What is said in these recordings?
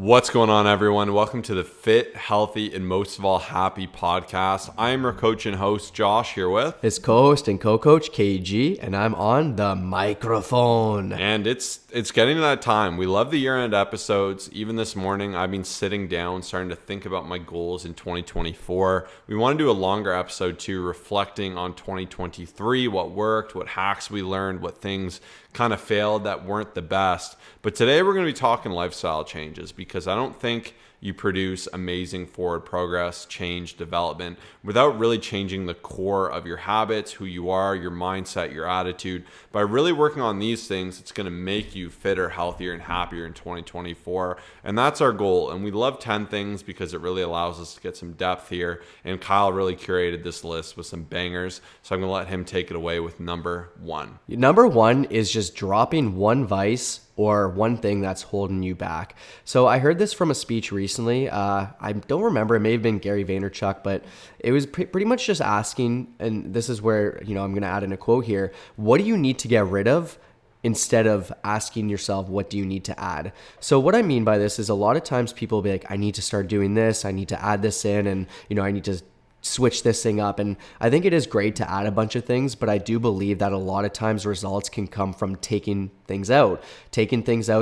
What's going on, everyone? Welcome to the Fit, Healthy, and most of all, Happy podcast. I am your coach and host, Josh, here with his co-host and co-coach, KG, and I'm on the microphone. And it's getting to that time. We love the year-end episodes. Even this morning, I've been sitting down, starting to think about my goals in 2024. We want to do a longer episode too, reflecting on 2023, what worked, what hacks we learned, what things kind of failed that weren't the best. But today we're going to be talking lifestyle changes, because I don't think you produce amazing forward progress, change, development without really changing the core of your habits, who you are, your mindset, your attitude. By really working on these things, it's going to make you fitter, healthier, and happier in 2024. And that's our goal. And we love 10 things because it really allows us to get some depth here. And Kyle really curated this list with some bangers. So I'm going to let him take it away with number one. Number one is just dropping one vice or one thing that's holding you back. So I heard this from a speech recently. I don't remember, it may have been Gary Vaynerchuk, but it was pretty much just asking, and this is where, I'm going to add in a quote here, what do you need to get rid of, instead of asking yourself, what do you need to add? So what I mean by this is a lot of times people will be like, I need to start doing this, I need to add this in, and I need to switch this thing up. And I think it is great to add a bunch of things, but I do believe that a lot of times results can come from taking things out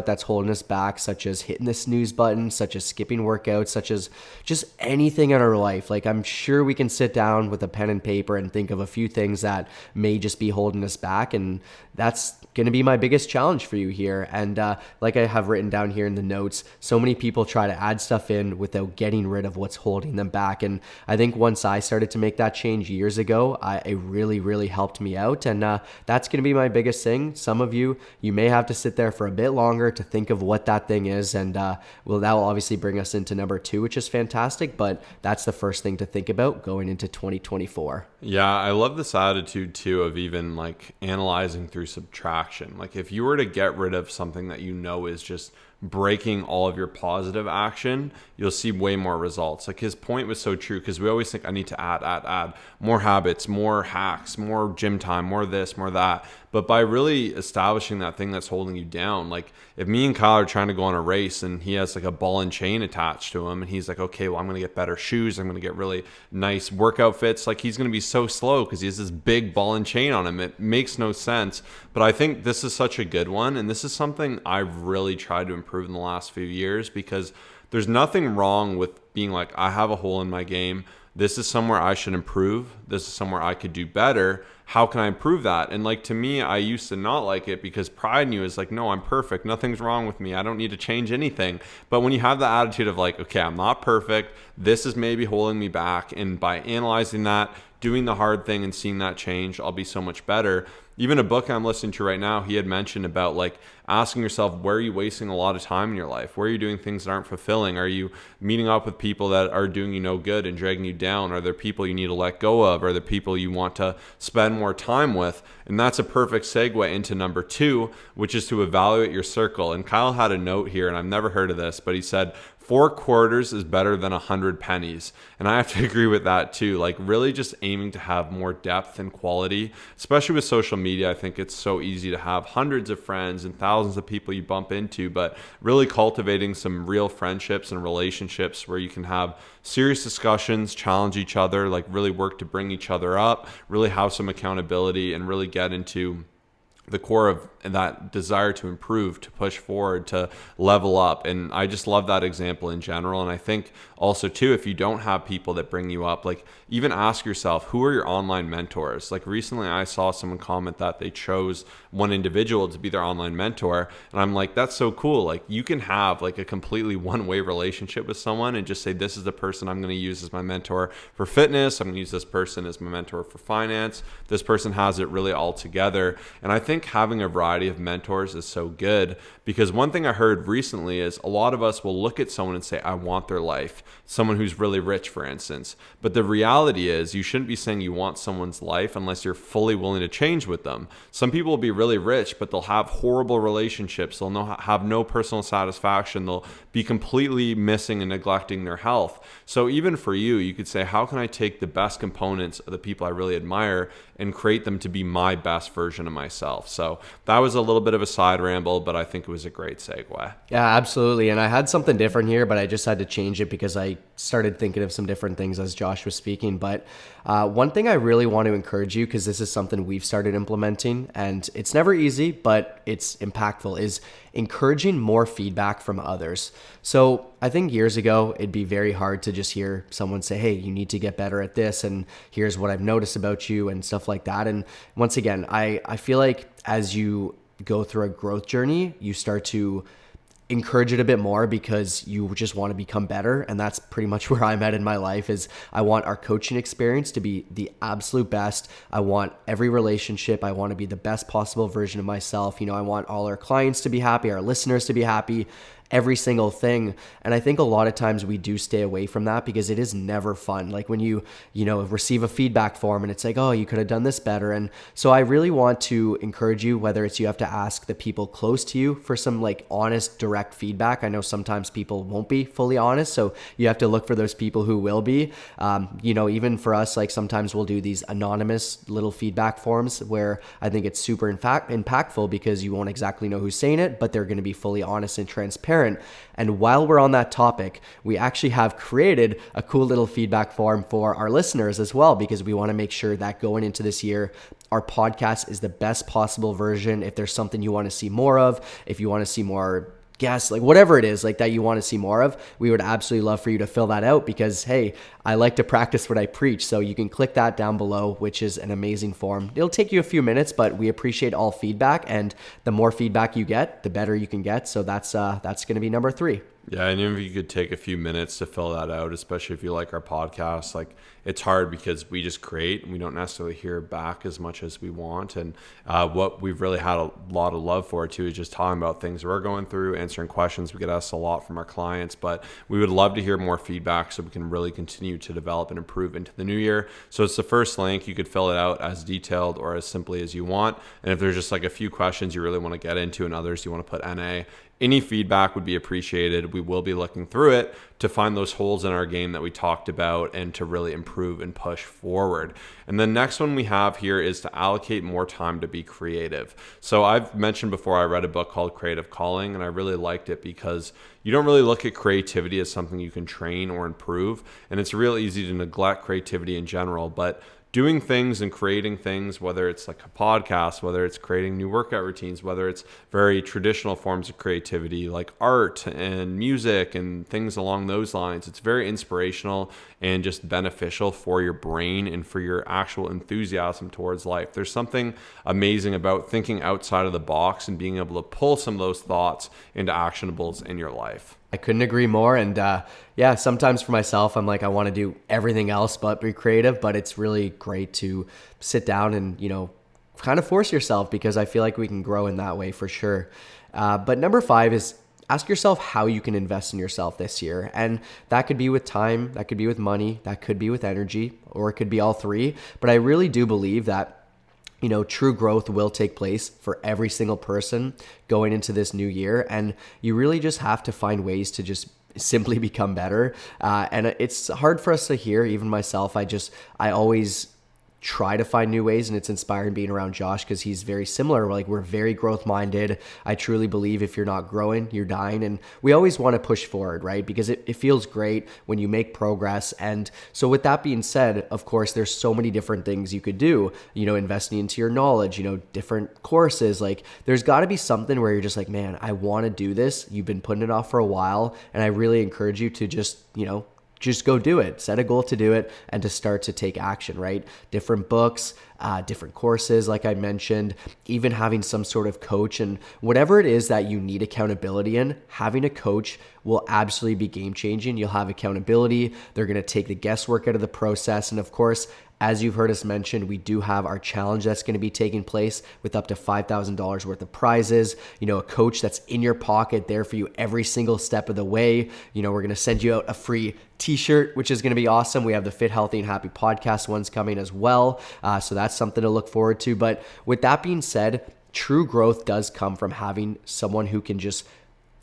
that's holding us back, such as hitting the snooze button, such as skipping workouts, such as just anything in our life. Like, I'm sure we can sit down with a pen and paper and think of a few things that may just be holding us back. And that's going to be my biggest challenge for you here. And like I have written down here in the notes, so many people try to add stuff in without getting rid of what's holding them back. And I think once I started to make that change years ago, it really, really helped me out. And that's going to be my biggest thing. Some of you may have to sit there for a bit longer to think of what that thing is. And that will obviously bring us into number two, which is fantastic. But that's the first thing to think about going into 2024. Yeah, I love this attitude too of even like analyzing through subtraction. Like, if you were to get rid of something that is just breaking all of your positive action, you'll see way more results. Like, his point was so true, because we always think I need to add more habits, more hacks, more gym time, more this, more that. But by really establishing that thing that's holding you down, like if me and Kyle are trying to go on a race and he has like a ball and chain attached to him and he's like, okay, well, I'm going to get better shoes, I'm going to get really nice workout fits, like he's going to be so slow because he has this big ball and chain on him. It makes no sense. But I think this is such a good one. And this is something I've really tried to improve in the last few years, because there's nothing wrong with being like, I have a hole in my game. This is somewhere I should improve. This is somewhere I could do better. How can I improve that? And like, to me, I used to not like it because pride in you is like, no, I'm perfect. Nothing's wrong with me. I don't need to change anything. But when you have the attitude of like, okay, I'm not perfect, this is maybe holding me back. And by analyzing that, doing the hard thing and seeing that change, I'll be so much better. Even a book I'm listening to right now, he had mentioned about like asking yourself, where are you wasting a lot of time in your life? Where are you doing things that aren't fulfilling? Are you meeting up with people that are doing you no good and dragging you down? Are there people you need to let go of? Are there people you want to spend more time with? And that's a perfect segue into number two, which is to evaluate your circle. And Kyle had a note here, and I've never heard of this, but he said, 4 quarters is better than 100 pennies. And I have to agree with that too. Like, really just aiming to have more depth and quality, especially with social media. I think it's so easy to have hundreds of friends and thousands of people you bump into, but really cultivating some real friendships and relationships where you can have serious discussions, challenge each other, like really work to bring each other up, really have some accountability, and really get into the core of that desire to improve, to push forward, to level up. And I just love that example in general. And I think also too, if you don't have people that bring you up, like even ask yourself, who are your online mentors? Like recently I saw someone comment that they chose one individual to be their online mentor. And I'm like, that's so cool. Like, you can have like a completely one-way relationship with someone and just say, this is the person I'm going to use as my mentor for fitness. I'm going to use this person as my mentor for finance. This person has it really all together. And I think having a variety of mentors is so good, because one thing I heard recently is a lot of us will look at someone and say, I want their life. Someone who's really rich, for instance. But the reality is, you shouldn't be saying you want someone's life unless you're fully willing to change with them. Some people will be really rich, but they'll have horrible relationships. They'll have no personal satisfaction. They'll be completely missing and neglecting their health. So even for you, you could say, how can I take the best components of the people I really admire and create them to be my best version of myself. So that was a little bit of a side ramble, but I think it was a great segue. Yeah, absolutely. And I had something different here, but I just had to change it because I started thinking of some different things as Josh was speaking. But one thing I really want to encourage you, because this is something we've started implementing and it's never easy, but it's impactful, is encouraging more feedback from others. So I think years ago, it'd be very hard to just hear someone say, hey, you need to get better at this, and here's what I've noticed about you and stuff like that. And once again, I feel like as you go through a growth journey, you start to encourage it a bit more because you just want to become better. And that's pretty much where I'm at in my life. Is I want our coaching experience to be the absolute best. I want every relationship, I want to be the best possible version of myself. I want all our clients to be happy, our listeners to be happy, every single thing. And I think a lot of times we do stay away from that because it is never fun. Like when you receive a feedback form and it's like, oh, you could have done this better. And so I really want to encourage you, whether it's you have to ask the people close to you for some like honest, direct feedback. I know sometimes people won't be fully honest, so you have to look for those people who will be. Even for us, like sometimes we'll do these anonymous little feedback forms where I think it's super impactful because you won't exactly know who's saying it, but they're going to be fully honest and transparent. And while we're on that topic, we actually have created a cool little feedback form for our listeners as well, because we want to make sure that going into this year, our podcast is the best possible version. If there's something you want to see more of, if you want to see more guests, like whatever it is like that you want to see more of, we would absolutely love for you to fill that out because, hey, I like to practice what I preach. So you can click that down below, which is an amazing form. It'll take you a few minutes, but we appreciate all feedback. And the more feedback you get, the better you can get. So that's going to be number 3. Yeah, and if you could take a few minutes to fill that out, especially if you like our podcast, like it's hard because we just create and we don't necessarily hear back as much as we want. And what we've really had a lot of love for too is just talking about things we're going through, answering questions. We get asked a lot from our clients, but we would love to hear more feedback so we can really continue to develop and improve into the new year. So it's the first link. You could fill it out as detailed or as simply as you want. And if there's just like a few questions you really want to get into and others you want to put NA, any feedback would be appreciated. We will be looking through it to find those holes in our game that we talked about and to really improve and push forward. And the next one we have here is to allocate more time to be creative. So I've mentioned before, I read a book called Creative Calling, and I really liked it because you don't really look at creativity as something you can train or improve. And it's real easy to neglect creativity in general, but doing things and creating things, whether it's like a podcast, whether it's creating new workout routines, whether it's very traditional forms of creativity like art and music and things along those lines, it's very inspirational and just beneficial for your brain and for your actual enthusiasm towards life. There's something amazing about thinking outside of the box and being able to pull some of those thoughts into actionables in your life. I couldn't agree more. And sometimes for myself, I'm like, I want to do everything else but be creative, but it's really great to sit down and, kind of force yourself because I feel like we can grow in that way for sure. But number 5 is ask yourself how you can invest in yourself this year. And that could be with time, that could be with money, that could be with energy, or it could be all 3. But I really do believe that true growth will take place for every single person going into this new year. And you really just have to find ways to just simply become better. And it's hard for us to hear, even myself. I always try to find new ways, and it's inspiring being around Josh because he's very similar. Like, we're very growth minded. I truly believe if you're not growing, you're dying, and we always want to push forward, right? Because it feels great when you make progress. And so with that being said, of course, there's so many different things you could do, investing into your knowledge, different courses. Like, there's got to be something where you're just like, man, I want to do this. You've been putting it off for a while, and I really encourage you to just go do it. Set a goal to do it and to start to take action, right? Different books, different courses, like I mentioned, even having some sort of coach, and whatever it is that you need accountability in, having a coach will absolutely be game changing. You'll have accountability. They're going to take the guesswork out of the process. And of course, as you've heard us mention, we do have our challenge that's going to be taking place with up to $5,000 worth of prizes, a coach that's in your pocket there for you every single step of the way. We're going to send you out a free t-shirt, which is going to be awesome. We have the Fit, Healthy, and Happy podcast ones coming as well. So that's something to look forward to. But with that being said, true growth does come from having someone who can just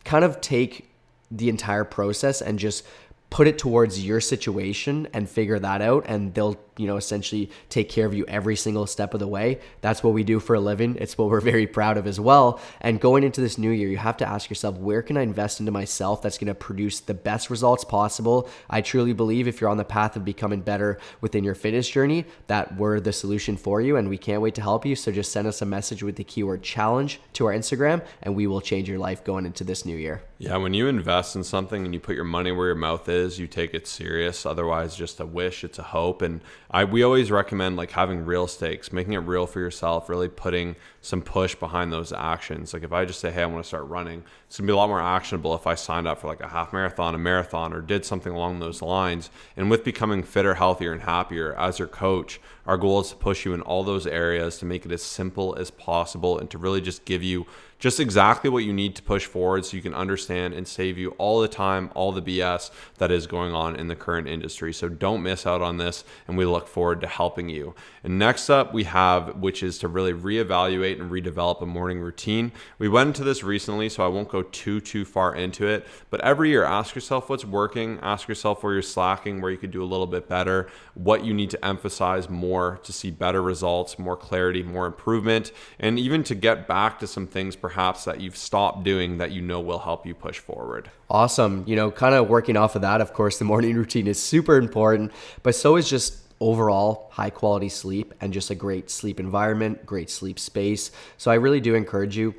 kind of take the entire process and just put it towards your situation and figure that out, and they'll, essentially take care of you every single step of the way. That's what we do for a living. It's what we're very proud of as well. And going into this new year, you have to ask yourself, where can I invest into myself that's going to produce the best results possible? I truly believe if you're on the path of becoming better within your fitness journey, that we're the solution for you, and we can't wait to help you. So just send us a message with the keyword challenge to our Instagram, and we will change your life going into this new year. Yeah, when you invest in something and you put your money where your mouth is, you take it serious. Otherwise, just a wish, it's a hope. And we always recommend like having real stakes, making it real for yourself, really putting some push behind those actions. Like if I just say, hey, I want to start running, it's going to be a lot more actionable if I signed up for like a half marathon, a marathon, or did something along those lines. And with becoming fitter, healthier, and happier as your coach, our goal is to push you in all those areas to make it as simple as possible and to really just give you just exactly what you need to push forward so you can understand and save you all the time, all the BS that is going on in the current industry. So don't miss out on this, and we look forward to helping you. And next up we have, which is to really reevaluate and redevelop a morning routine. We went into this recently, so I won't go too far into it, but every year ask yourself what's working, ask yourself where you're slacking, where you could do a little bit better, what you need to emphasize more to see better results, more clarity, more improvement, and even to get back to some things perhaps that you've stopped doing that will help you push forward. Awesome. Kind of working off of that, of course, the morning routine is super important, but so is just overall high quality sleep and just a great sleep environment, great sleep space. So I really do encourage you.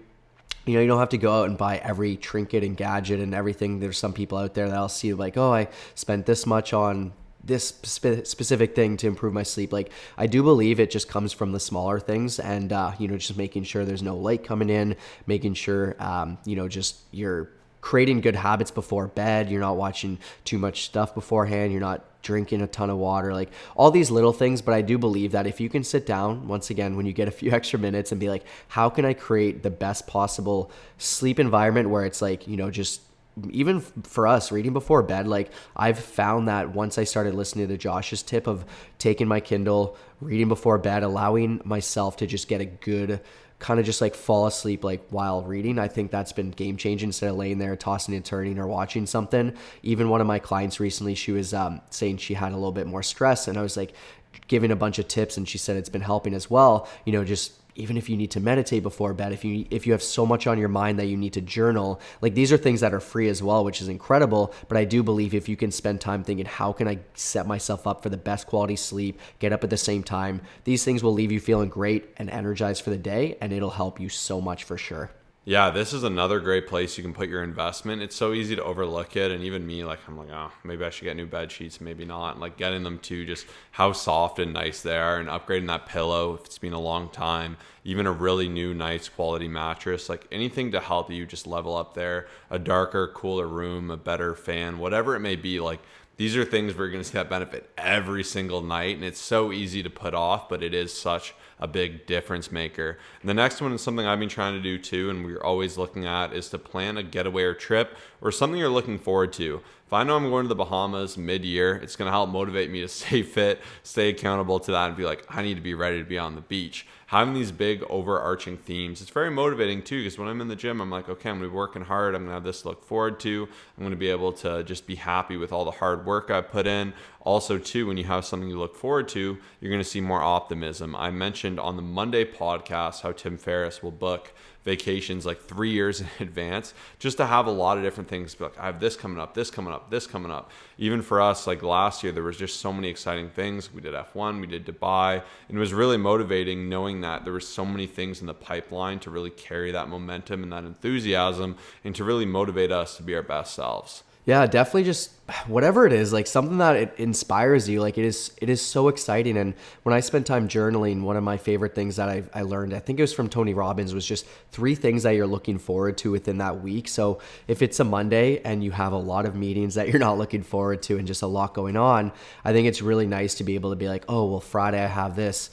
You don't have to go out and buy every trinket and gadget and everything. There's some people out there that I'll see like, oh, I spent this much on this specific thing to improve my sleep. Like, I do believe it just comes from the smaller things, and just making sure there's no light coming in, making sure just you're creating good habits before bed, you're not watching too much stuff beforehand, you're not drinking a ton of water, like all these little things. But I do believe that if you can sit down once again when you get a few extra minutes and be like, how can I create the best possible sleep environment where it's like, just even for us reading before bed, like I've found that once I started listening to Josh's tip of taking my Kindle, reading before bed, allowing myself to just get a good kind of just like fall asleep like while reading, I think that's been game changing instead of laying there tossing and turning or watching something. Even one of my clients recently, she was saying she had a little bit more stress, and I was like giving a bunch of tips, and she said it's been helping as well. Just even if you need to meditate before bed, if you have so much on your mind that you need to journal, like these are things that are free as well, which is incredible. But I do believe if you can spend time thinking, how can I set myself up for the best quality sleep, get up at the same time, these things will leave you feeling great and energized for the day, and it'll help you so much for sure. Yeah, this is another great place you can put your investment. It's so easy to overlook it. And even me, like, I'm like, oh, maybe I should get new bed sheets, maybe not. And like getting them to just how soft and nice they are, and upgrading that pillow if it's been a long time, even a really new, nice quality mattress, like anything to help you just level up there, a darker, cooler room, a better fan, whatever it may be. Like, these are things where you're going to see that benefit every single night. And it's so easy to put off, but it is such a big difference maker. And the next one is something I've been trying to do too, and we're always looking at, is to plan a getaway or trip or something you're looking forward to. If I know I'm going to the Bahamas mid-year, it's going to help motivate me to stay fit, stay accountable to that, and be like, I need to be ready to be on the beach. Having these big overarching themes, it's very motivating too, because when I'm in the gym, I'm like, okay, I'm going to be working hard. I'm going to have this to look forward to. I'm going to be able to just be happy with all the hard work I put in. Also too, when you have something you look forward to, you're going to see more optimism. I mentioned on the Monday podcast how Tim Ferriss will book vacations like 3 years in advance, just to have a lot of different things. Like, I have this coming up, this coming up, this coming up. Even for us, like last year, there was just so many exciting things. We did F1, we did Dubai, and it was really motivating knowing that there were so many things in the pipeline to really carry that momentum and that enthusiasm, and to really motivate us to be our best selves. Yeah, definitely just whatever it is, like something that it inspires you. Like it is so exciting. And when I spend time journaling, one of my favorite things that I learned, I think it was from Tony Robbins, was just 3 things that you're looking forward to within that week. So if it's a Monday and you have a lot of meetings that you're not looking forward to and just a lot going on, I think it's really nice to be able to be like, oh, well, Friday I have this.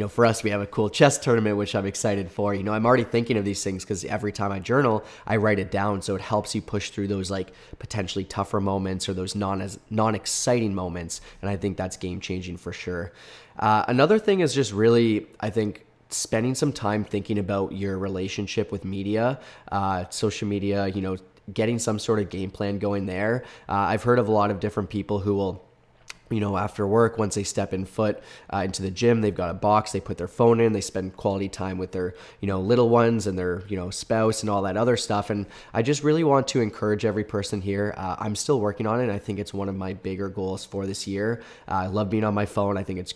For us, we have a cool chess tournament, which I'm excited for. I'm already thinking of these things because every time I journal, I write it down. So it helps you push through those like potentially tougher moments or those non-exciting moments. And I think that's game changing for sure. Another thing is just really, I think, spending some time thinking about your relationship with media, social media, getting some sort of game plan going there. I've heard of a lot of different people who will, after work, once they step in foot into the gym, they've got a box, they put their phone in, they spend quality time with their, little ones and their, spouse and all that other stuff. And I just really want to encourage every person here. I'm still working on it. And I think it's one of my bigger goals for this year. I love being on my phone. I think it's,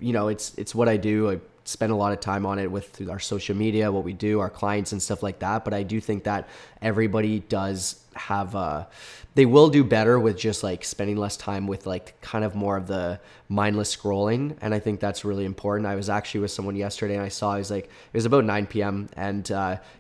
it's what I do. I spend a lot of time on it with our social media, what we do, our clients and stuff like that. But I do think that everybody does have they will do better with just like spending less time with like kind of more of the mindless scrolling. And I think that's really important. I was actually with someone yesterday and it was about 9 p.m. and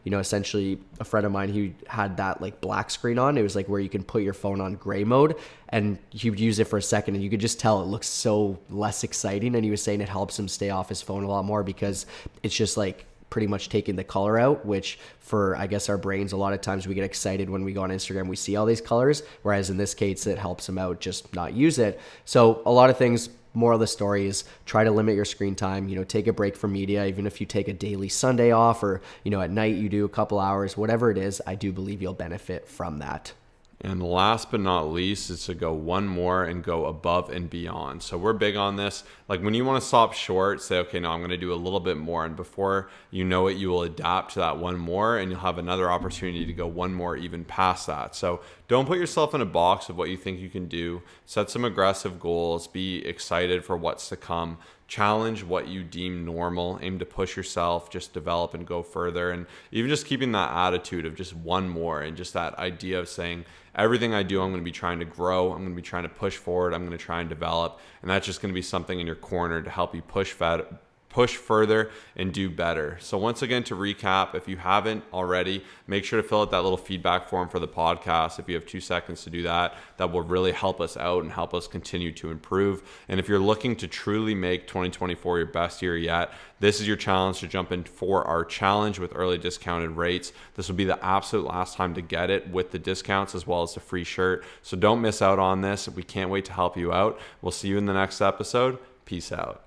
essentially a friend of mine who had that like black screen on. It was like where you can put your phone on gray mode and he would use it for a second and you could just tell it looks so less exciting. And he was saying it helps him stay off his phone a lot more because it's just like pretty much taking the color out, which for, I guess, our brains, a lot of times we get excited when we go on Instagram, we see all these colors, whereas in this case, it helps them out, just not use it. So a lot of things, moral of the story is try to limit your screen time, take a break from media, even if you take a daily Sunday off or, at night you do a couple hours, whatever it is, I do believe you'll benefit from that. And last but not least is to go one more and go above and beyond. So we're big on this. Like when you want to stop short, say, okay, no, I'm going to do a little bit more. And before you know it, you will adapt to that one more and you'll have another opportunity to go one more even past that. So don't put yourself in a box of what you think you can do. Set some aggressive goals. Be excited for what's to come. Challenge what you deem normal. Aim to push yourself, just develop and go further. And even just keeping that attitude of just one more and just that idea of saying, everything I do, I'm going to be trying to grow. I'm going to be trying to push forward. I'm going to try and develop. And that's just going to be something in your corner to help you push further and do better. So once again, to recap, if you haven't already, make sure to fill out that little feedback form for the podcast. If you have 2 seconds to do that, that will really help us out and help us continue to improve. And if you're looking to truly make 2024 your best year yet, this is your challenge to jump in for our challenge with early discounted rates. This will be the absolute last time to get it with the discounts as well as the free shirt. So don't miss out on this. We can't wait to help you out. We'll see you in the next episode. Peace out.